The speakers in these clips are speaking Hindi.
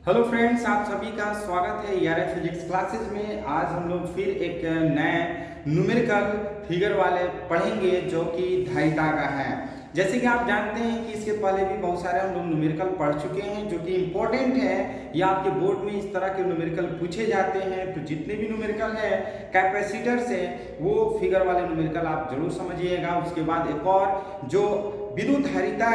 हेलो फ्रेंड्स, आप सभी का स्वागत है यार फिजिक्स क्लासेज में। आज हम लोग फिर एक नए न्यूमेरिकल फिगर वाले पढ़ेंगे जो कि धारिता का है। जैसे कि आप जानते हैं कि इसके पहले भी बहुत सारे हम लोग न्यूमेरिकल पढ़ चुके हैं जो कि इम्पोर्टेंट है। या आपके बोर्ड में इस तरह के न्यूमेरिकल पूछे जाते हैं, तो जितने भी न्यूमेरिकल है कैपेसिटर से वो फिगर वाले न्यूमेरिकल आप जरूर समझिएगा। उसके बाद एक और जो विद्युत धारिता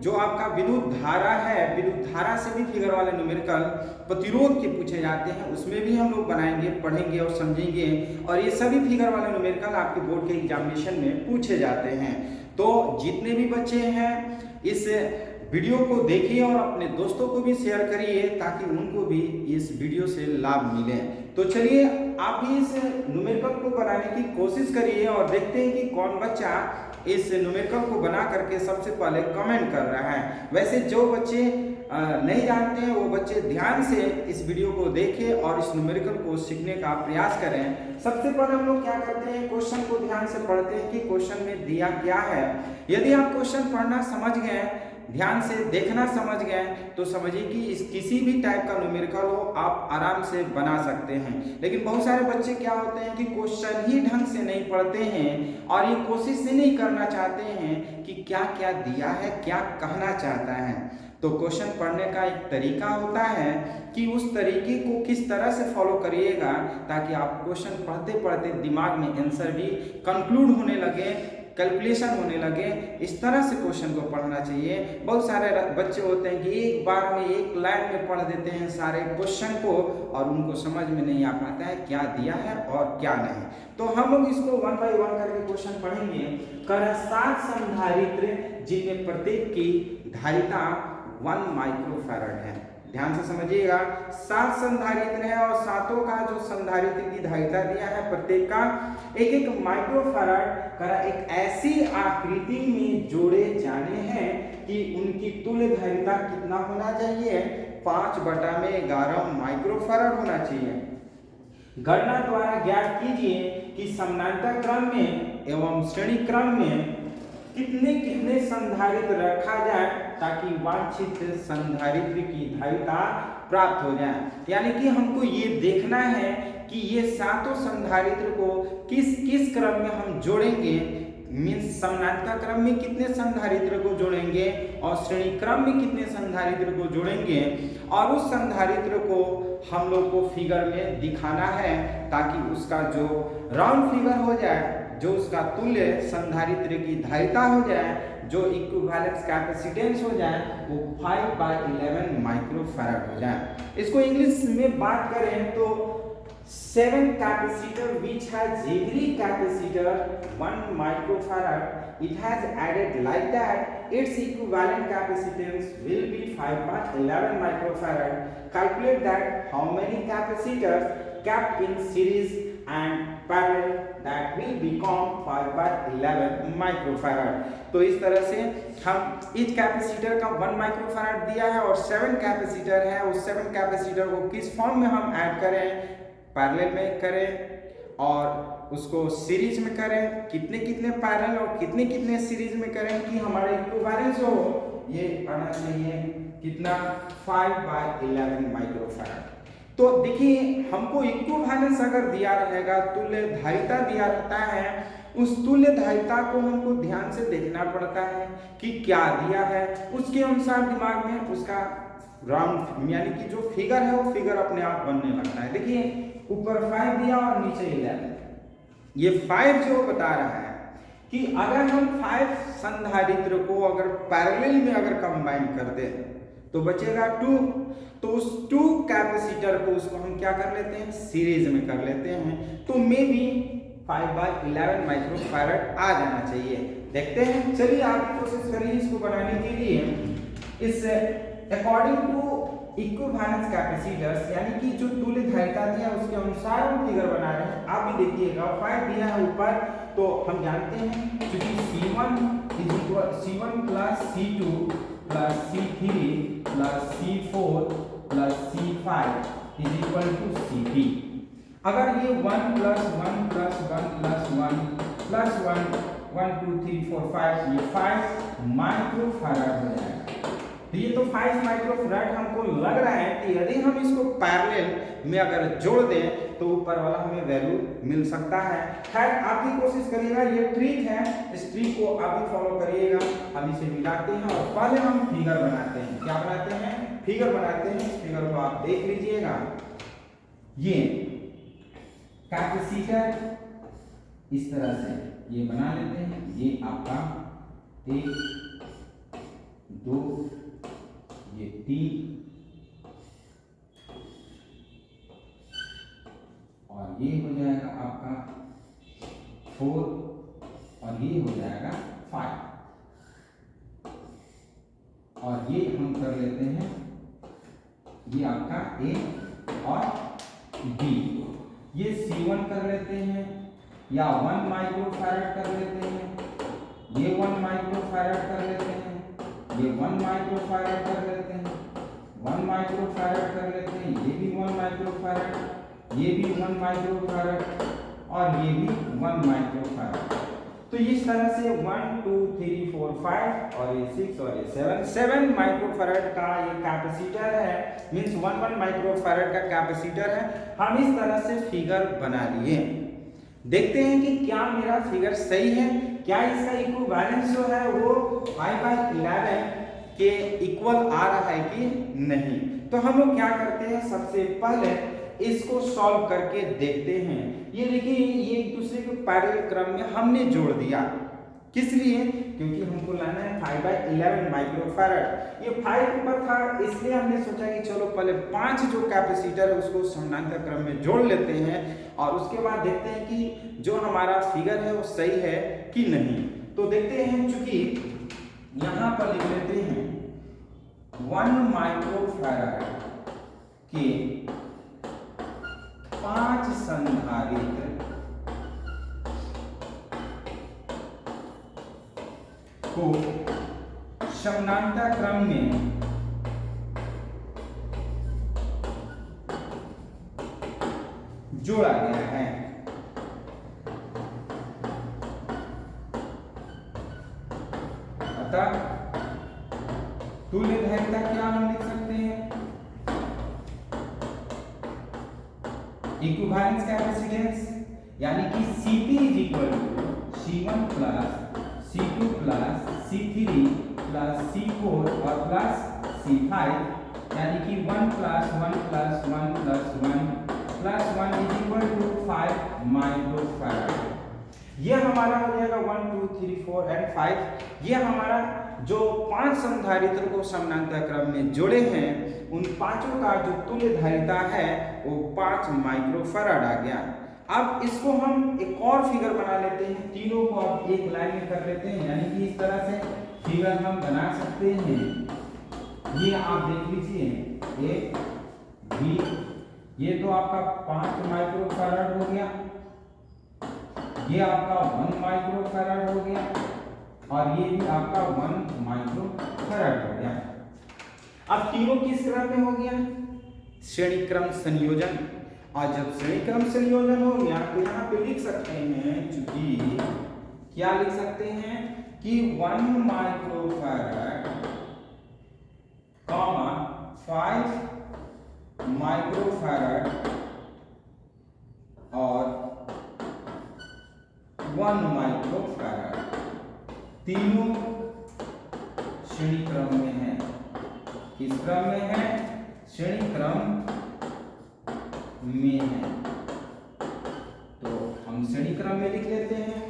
जो आपका विद्युत धारा है, विद्युत धारा से भी फिगर वाले न्यूमेरिकल प्रतिरोध के पूछे जाते हैं, उसमें भी हम लोग बनाएंगे, पढ़ेंगे और समझेंगे। और ये सभी फिगर वाले न्यूमेरिकल आपके बोर्ड के एग्जामिनेशन में पूछे जाते हैं। तो जितने भी बच्चे हैं इस वीडियो को देखिए और अपने दोस्तों को भी शेयर करिए ताकि उनको भी इस वीडियो से लाभ मिले। तो चलिए आप भी इस न्यूमेरिकल को बनाने की कोशिश करिए और देखते हैं कि कौन बच्चा इस न्यूमेरिकल को बना करके सबसे पहले कमेंट कर रहा है। वैसे जो बच्चे नहीं जानते हैं वो बच्चे ध्यान से इस वीडियो को देखें और इस न्यूमेरिकल को सीखने का प्रयास करें। सबसे पहले हम लोग क्या करते हैं, क्वेश्चन को ध्यान से पढ़ते हैं कि क्वेश्चन में दिया क्या है। यदि आप क्वेश्चन पढ़ना समझ गए, ध्यान से देखना समझ गए, तो समझिए कि इस किसी भी टाइप का न्यूमेरिकल हो आप आराम से बना सकते हैं। लेकिन बहुत सारे बच्चे क्या होते हैं कि क्वेश्चन ही ढंग से नहीं पढ़ते हैं और ये कोशिश ही नहीं करना चाहते हैं कि क्या क्या दिया है, क्या कहना चाहता है। तो क्वेश्चन पढ़ने का एक तरीका होता है कि उस तरीके को किस तरह से फॉलो करिएगा ताकि आप क्वेश्चन पढ़ते पढ़ते दिमाग में आंसर भी कंक्लूड होने लगे, कैलकुलेशन होने लगे। इस तरह से क्वेश्चन को पढ़ना चाहिए। बहुत सारे बच्चे होते हैं कि एक बार में एक लाइन में पढ़ देते हैं सारे क्वेश्चन को और उनको समझ में नहीं आ पाता है क्या दिया है और क्या नहीं। तो हम लोग इसको वन बाय वन करके क्वेश्चन पढ़ेंगे। कर 7 संधारित्र जिनमें प्रत्येक की धारिता 1 माइक्रोफैरड है। ध्यान से समझिएगा, 7 संधारित्र है और सातों का जो संधारित्र की धारिता दिया है प्रत्येक का 1-1 माइक्रोफैरड का एक ऐसी आकृति में जोड़े जाने हैं कि उनकी तुल्य धारिता कितना होना चाहिए, 5/11 माइक्रोफैरड होना चाहिए। गणना द्वारा ज्ञात कीजिए कि समानांतर क्रम में एवं श्रेणी क्रम में कितने कितने संधारित्र रखा जाए ताकि वांछित संधारित्र की धारिता प्राप्त हो जाए। यानी कि हमको ये देखना है कि ये सातों संधारित्र को किस किस क्रम में हम जोड़ेंगे। मीन्स समानांतर क्रम में कितने संधारित्र को जोड़ेंगे और श्रेणी क्रम में कितने संधारित्र को जोड़ेंगे, और उस संधारित्र को हम लोग को फिगर में दिखाना है ताकि उसका जो राउंड फिगर हो जाए, जो उसका तुल्य संधारित्र की धारिता हो जाए, जो इक्विवेलेंस कैपेसिटेंस हो जाए, वो 5/11 माइक्रोफैरड हो जाए। इसको इंग्लिश में बात करें तो 7 capacitor which has every capacitor 1 microfarad, it has added like that its equivalent capacitance will be 5/11 microfarad. Calculate that how many capacitors kept in series and parallel that will become 5/11 microfarad. तो इस तरह से हम इस कैपेसिटर का 1 माइक्रोफैरड दिया है और 7 कैपेसिटर है, उस 7 कैपेसिटर को किस फॉर्म में हम ऐड करें, पैरेलल में करें और उसको सीरीज में करें, कितने कितने पैरेलल और कितने कितने सीरीज में करें कि हमारा इक्विवेलेंस हो ये आना चाहिए कितना, 5/11 माइक्रोफैरड। तो देखिए हमको इक्विवेलेंस अगर दिया रहेगा, तुल्य धारिता दिया रहता है, उस तुल्य धारिता को हमको ध्यान से देखना पड़ता है कि क्या दिया है, उसके अनुसार दिमाग में उसका राउंड यानी कि जो फिगर है वो फिगर अपने आप बनने लगता है। देखिए ऊपर 5 दिया और नीचे 11। ये 5 जो बता रहा है कि अगर हम 5 संधारित्र को अगर पैरेलल में अगर कंबाइन कर दे तो बचेगा 2। तो उस 2 कैपेसिटर को उसको हम क्या कर लेते हैं, सीरीज में कर लेते हैं। तो मे बी 5/11 माइक्रोफैरड आ जाना चाहिए। देखते हैं, चलिए आप कोशिश करिए इसको बनाने के लिए। इस अकॉर्डिंग टू इक्विवेलेंस कैपेसिटर्स यानी कि जो तुल्य धारिता दिया उसके अनुसार हम फिगर बना रहे हैं। आप भी देखिएगा 5 दिया है ऊपर, तो हम जानते हैं क्योंकि C1 plus C2 plus C3 plus C4 plus C5 is equal to C3। अगर ये 1 प्लस 1 प्लस 1 प्लस 1 प्लस 1 1 2 3 4 5 ये 5 माइक्रोफैरड हो जाएगा। तो ये तो 5 माइक्रोफैराड हमको लग रहा है कि यदि हम इसको पैरेलल में अगर जोड़ दें तो ऊपर वाला हमें वैल्यू मिल सकता है। खैर आप भी कोशिश करिएगा, ये ट्रिक है, इस ट्रिक को आप भी फॉलो करिएगा। हम इसे मिलाते हैं और पहले हम फिगर बनाते हैं। क्या बनाते हैं? फिगर बनाते हैं। इस फिगर को आप देख लीजिएगा। ये कैपेसिटर इस तरह से ये बना लेते हैं। ये आपका 1 2 ये 3 और ये हो जाएगा आपका 4 और ये हो जाएगा 5 और ये हम कर लेते हैं, ये आपका A और B। ये C1 कर लेते हैं या 1 माइक्रोफैराड कर लेते हैं, ये 1 माइक्रोफैराड कर लेते हैं, ये 1 माइक्रोफैराड कर लेते हैं, 1 माइक्रोफैराड कर लेते हैं, ये भी 1 माइक्रोफैराड, ये भी 1 माइक्रोफैराड और ये भी 1 माइक्रोफैराड। तो इस तरह से 1 2 3 4 5 और ये 6 और ये 7 माइक्रोफैराड का ये कैपेसिटर है, मींस 1 माइक्रोफैराड का कैपेसिटर है। हम इस तरह से फिगर बना लिए। देखते हैं कि क्या मेरा फिगर सही है, क्या इसका इक्विवेलेंस जो है वो 5/11 के इक्वल आ रहा है कि नहीं। तो हम लोग क्या करते हैं, सबसे पहले इसको सॉल्व करके देखते हैं। ये देखिए, ये एक दूसरे के पैरेलल क्रम में हमने जोड़ दिया। किस लिए? क्योंकि हमको लाना है 5/11 माइक्रोफैराड। ये 5 ऊपर था, इसलिए हमने सोचा कि चलो पहले 5 जो कैपेसिटर है उसको समानांतर क्रम में जोड़ लेते हैं और उसके बाद देखते हैं कि जो हमारा फिगर है वो सही है कि नहीं। तो देखते हैं, चूंकि यहाँ पर लिख लेते हैं 1 माइक्रोफैराड के 5 संधारित्र को समानांतर क्रम में जोड़ा गया है। अतः तुल्य धारिता क्या हम लिख सकते हैं? इक्विवेलेंस कैपेसिटेंस, यानी कि Cp is equal to C1 plus C2 plus C3 plus C4 और प्लस C5, यानी कि 1 plus 1 plus 1 plus 1 plus 1 is equal to 5 microfarad. ये हमारा हो जाएगा 1 2 3 4 एंड 5। ये हमारा जो 5 संधारित्र को समानांतर क्रम में जोड़े हैं, उन पांचों का जो तुल्य धारिता है वो 5 माइक्रोफैराड आ गया। अब इसको हम एक और फिगर बना लेते हैं, तीनों को अब एक लाइन में कर लेते हैं, यानी कि इस तरह से फिगर हम बना सकते हैं। ये आप देख लीजिए, ए बी, ये तो आपका 5 माइक्रोफैराड हो गया, ये आपका 1 माइक्रोफैराड हो गया और ये भी आपका 1 माइक्रोफैराड हो गया। अब तीनों किस क्रम में हो गया? श्रेणी क्रम संयोजन। और जब श्रेणी क्रम संयोजन हो गया तो यहाँ पे लिख सकते हैं, चूंकि क्या लिख सकते हैं कि 1 माइक्रोफैराड 5 माइक्रोफैराड और 1 माइक्रोफैराड तीनों श्रेणी क्रम में है। किस क्रम में है? श्रेणी क्रम में है। तो हम श्रेणी क्रम में लिख लेते हैं।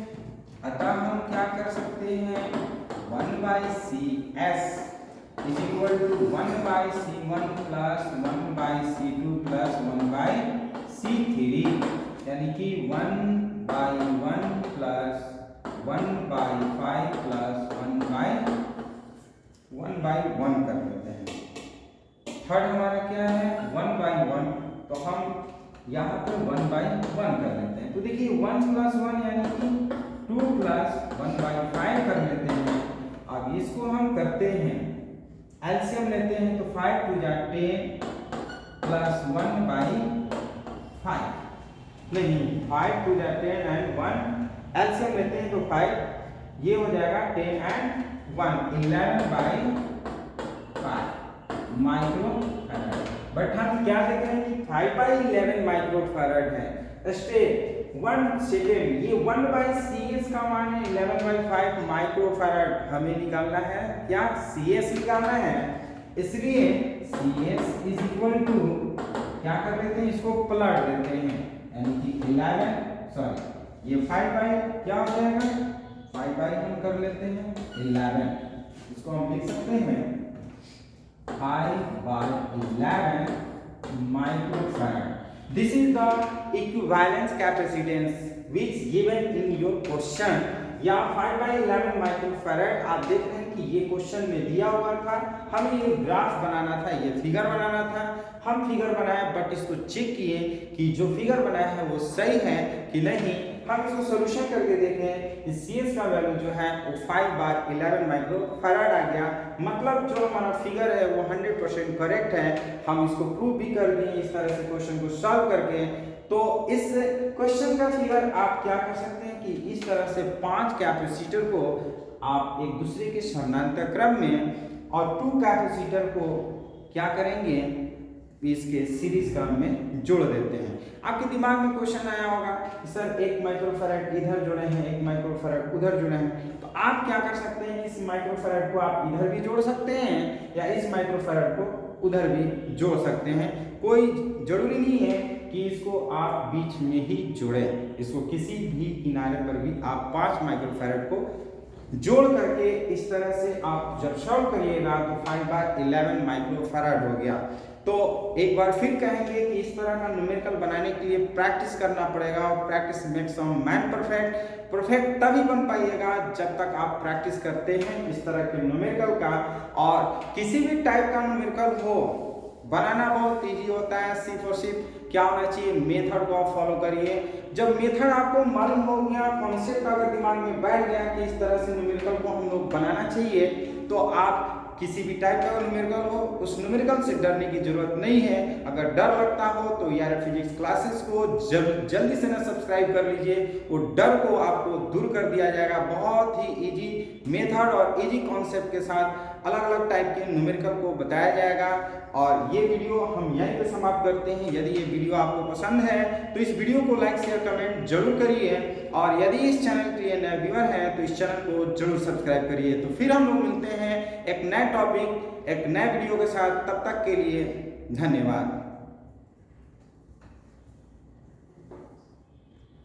अतः हम क्या कर सकते हैं, 1/CS is equal to 1/C1 plus 1/C2 plus 1/C3, यानी कि 1/1 प्लस 1/5 प्लस 1/1 कर लेते हैं। थर्ड हमारा क्या है? 1/1, तो हम यहाँ पर 1/1 कर लेते हैं। तो देखिए 1 प्लस 1 यानी कि 2 प्लस 1/5 कर लेते हैं। अब इसको हम करते हैं, एलसीएम लेते हैं, तो 5 2 जा 10 प्लस 1/5, नहीं 5 2 जा 10 एंड 1 एलसीएम लेते हैं तो 5, ये हो जाएगा 10 एंड 1 11/5। माइक्रो फैराड, बट हम क्या देख रहे हैं कि 5/11 माइक्रो फैराड है। स्टेप 1 सेकेंड, ये 1/CS का मान है 11/5 माइक्रो फैराड, हमें निकालना है क्या, CS निकालना है। इसलिए CS इज इक्वल टू क्या कर देते हैं, इसको पलट देते हैं, यानी कि 11 सॉरी ये 5 क्या हो जाएगा, 5 हम कर लेते हैं 11, इसको हम लिख सकते हैं 5/11 microfarad. This is the equivalence capacitance which given in your question. या 5/11 माइक्रोफैराड आप देख रहे हैं कि ये क्वेश्चन में दिया हुआ था, हमें ये ग्राफ बनाना था, ये फिगर बनाना था। हम फिगर बनाए बट इसको चेक किए कि जो फिगर बनाया है वो सही है कि नहीं। हम इसको सोल्यूशन करके देखें, CS का वैल्यू जो है वो 5/11 माइक्रोफैराड आ गया, मतलब जो हमारा फिगर है वो 100% करेक्ट है। हम इसको प्रूव भी कर दिए इस तरह से क्वेश्चन को सॉल्व करके। तो इस क्वेश्चन का फिगर आप क्या कर सकते हैं कि इस तरह से 5 कैपेसिटर को आप एक दूसरे के समानांतर क्रम में और 2 कैपेसिटर को क्या करेंगे, इसके सीरीज क्रम में जोड़ देते हैं। आपके दिमाग में क्वेश्चन आया होगा सर 1 माइक्रोफैराड इधर जुड़े हैं, 1 माइक्रोफैराड उधर जुड़े हैं, तो आप क्या कर सकते हैं, इस माइक्रोफैराड को आप इधर भी जोड़ सकते हैं या इस माइक्रोफैराड को उधर भी जोड़ सकते हैं। कोई जरूरी नहीं है कि इसको आप बीच में ही जोड़ें, इसको किसी भी किनारे पर भी आप 5 माइक्रोफैराड को जोड़ करके इस तरह से आप जब सॉल्व करिएगा तो 5/11 माइक्रोफैराड हो गया। तो एक बार फिर कहेंगे कि इस तरह का न्यूमेरिकल बनाने के लिए प्रैक्टिस करना पड़ेगा, और practice makes a man perfect. Perfect तभी बन पाइएगा जब तक आप प्रैक्टिस करते हैं इस तरह के न्यूमेरिकल का। और किसी भी टाइप का न्यूमेरिकल हो, बनाना बहुत इजी होता है, सिर्फ और सिर्फ क्या होना चाहिए, मेथड को आप फॉलो करिए। जब मेथड आपको मालूम हो गया, कॉन्सेप्ट अगर दिमाग में बैठ गया कि इस तरह से न्यूमेरिकल को हम लोग बनाना चाहिए, तो आप किसी भी टाइप का न्यूमेरिकल हो उस न्यूमेरिकल से डरने की जरूरत नहीं है। अगर डर लगता हो तो यार फिजिक्स क्लासेस को जल्दी से ना सब्सक्राइब कर लीजिए, वो डर को आपको दूर कर दिया जाएगा। बहुत ही इजी मेथड और इजी कॉन्सेप्ट के साथ अलग अलग टाइप के न्यूमेरिकल को बताया जाएगा। और ये वीडियो हम यहीं पे समाप्त करते हैं। यदि ये वीडियो आपको पसंद है तो इस वीडियो को लाइक शेयर कमेंट जरूर करिए, और यदि इस चैनल के लिए नए व्यूअर हैं तो इस चैनल को जरूर सब्सक्राइब करिए। तो फिर हम लोग मिलते हैं एक नए टॉपिक एक नए वीडियो के साथ, तब तक के लिए धन्यवाद।